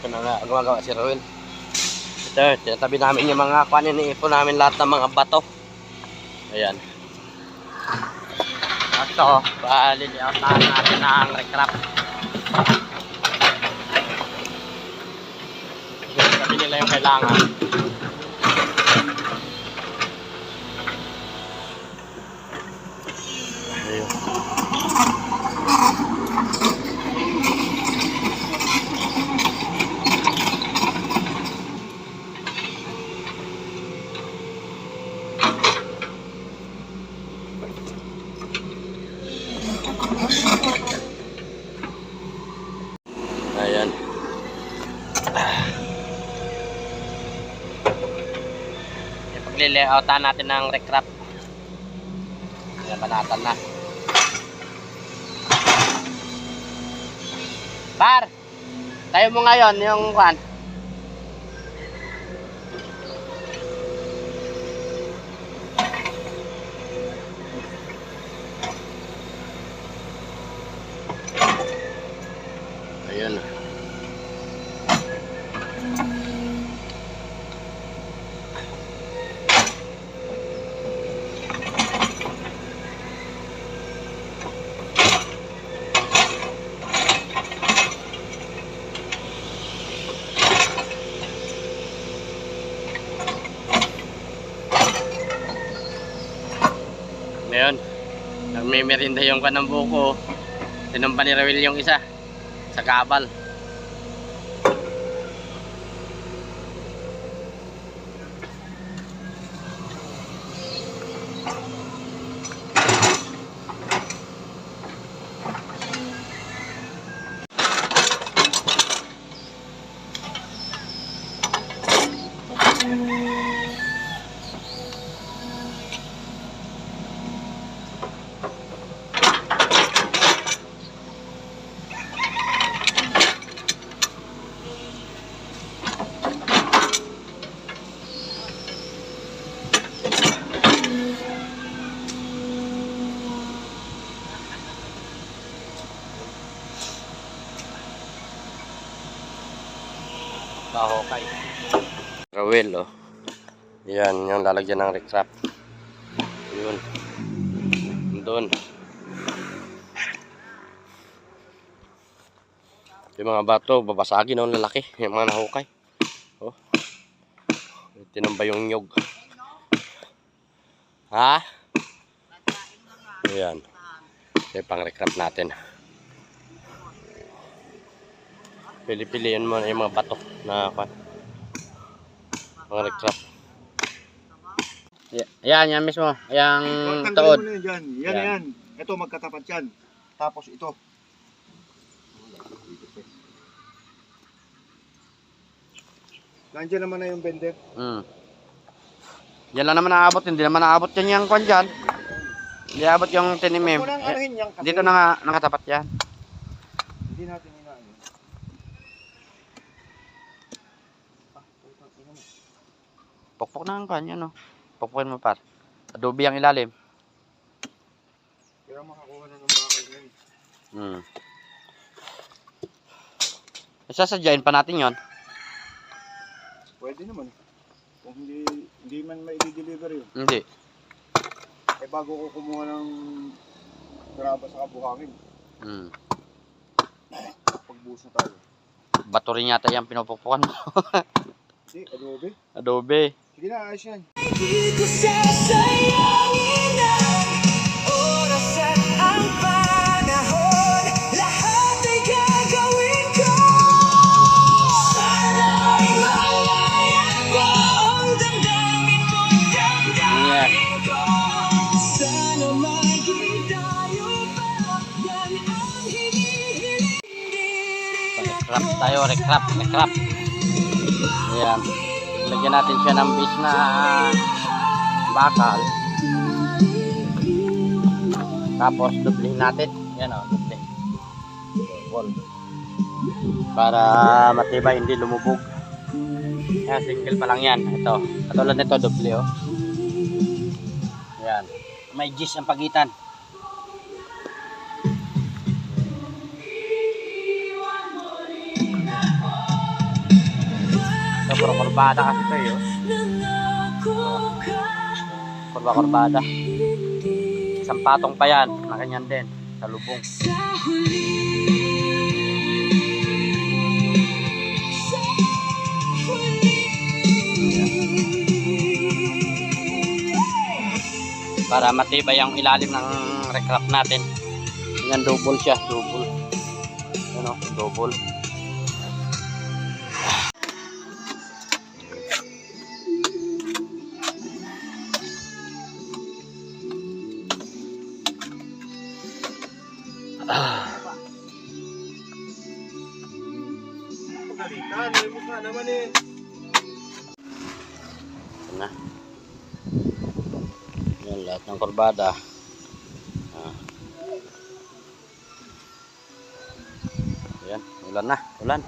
Ito na nga gumagawa si Roel. Ito, tinatabi namin yung mga kanin, iipon namin lahat ng mga bato. Ayan. Ito, liliyautahan natin ang recrap. Sabi nila yung kailangan. Ayun. Ayan. Ipaglilayoutan natin ng recrap. Ayan, banatan na. Par! Tayo mo ngayon yung kwan. Ayun. Ngayon, nagmimerinda yung kanang buko. Tinumpa ni Rawil yung isa sa kabal. Kahokay. Rawil, oh. Yan, yung lalagyan ng recrap. Yun. Doon. Yung mga bato, babasagin ng lalaki. Yung mga nahukay. Oh. Tinamba yung nyog. Ha? Ayan. Ito yung pang recrap natin. Pili-piliin mo yung mga bato na mga recrap. Yan, yan mismo. Yang taod. Yan. Ito magkatapat yan. Tapos ito. Nandiyan naman na yung bender. Yan lang naman naabot. Hindi naman naabot yan yung kwan dyan. Hindi naabot yung tinimim. Dito na nakatapat yan. Hindi natin inaano. Pokpok na ang kanya, no? Pokpokin mo, par. Adobe ang ilalim. Pero makakuha na ng bakal ngayon. Sasadyain pa natin yon. Pwede naman. Kung hindi man mai-deliver yun. Hindi. Eh bago ko kumuha ng graba sa kabuhangin. Pagbuso tayo. Bato rin yata yung pinupukpukan mo. Hindi, adobe. Adobe. Sige na, ayos yan. Hindi ko sasayangin ang oras at ang panahon. Lahat ay gagawin ko. Sana ay malaya ko ang damdamin mo'y damdamin ko. Sana maging tayo pa. Yan ang hinihiling. Recrap tayo, recrap. Ayan. Lagyan natin siya ng base na bakal. Tapos dublihin natin. Yan o, dubli. Wall. Para matibay, hindi lumubog. Ayan, single pa lang yan. Ito. Katulad nito, dubli o. Ayan. May gis ang pagitan. kurbada kasi ito eh. Kurba-kurbada. Isang patong pa yan, na ganyan din, sa lubong. Para matibay ang ilalim ng recraft natin. Yan, double siya, double. Ano, double. Pagalitan, may mukha naman eh. Ito na. Yan, lahat ng kurbada. Ayan, ulan na, ulan.